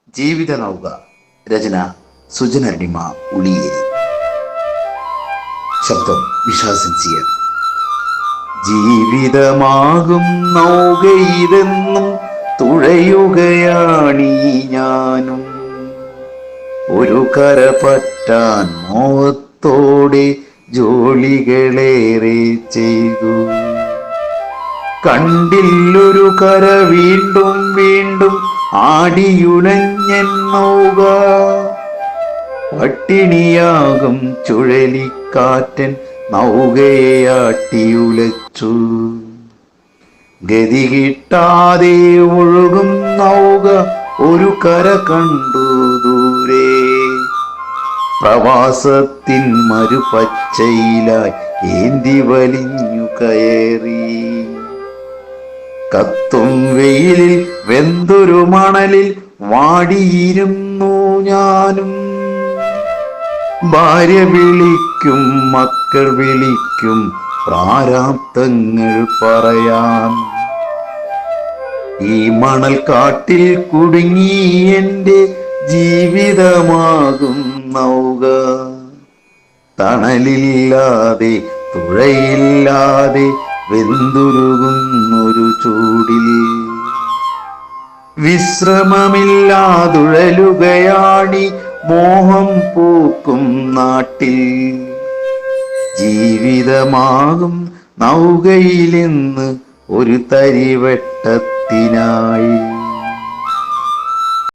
ജീവിത നൗക. രചന സുജനർണിമ ഉളിയേരി. ശബ്ദം വിഷാസിൻസിയർ. ജീവിതമാകും നൗകയിലെന്നും തുഴയുകയാണീ ഞാനും. ഒരു കര പറ്റാൻ മോഹത്തോടെ ജോലികളേറെ ചെയ്തു. കണ്ടില്ലൊരു കര വീണ്ടും വീണ്ടും ആടിയുലഞ്ഞൻ നൗക. പട്ടിണിയാകും ചുഴലിക്കാറ്റൻ നൗകയെ ആട്ടിയുലച്ചു. ഗതി കിട്ടാതെ ഒഴുകും നൗക ഒരു കര കണ്ടു ദൂരെ. പ്രവാസത്തിൻ മരുപച്ചയിലായി ഏന്തി വലിഞ്ഞു കയറി. കത്തും വെയിലിൽ വെന്തൊരു മണലിൽ വാടിയിരുന്നു ഞാനും. ഭാര്യ വിളിക്കും, മക്കൾ വിളിക്കും, പ്രാരാബ്ദങ്ങൾ പറയാൻ. ഈ മണൽ കാട്ടിൽ കുടുങ്ങി എൻ്റെ ജീവിതമാകും നൗക. തണലില്ലാതെ തുഴയില്ലാതെ വെന്തുരുകുന്നൊരു ചൂടിൽ വിശ്രമമില്ലാതുഴലുകയാണി മോഹം പൂക്കും നാട്ടിൽ. ജീവിതമാകും നൗകയിലെന്ന് ഒരു തരിവെട്ടത്തിനായി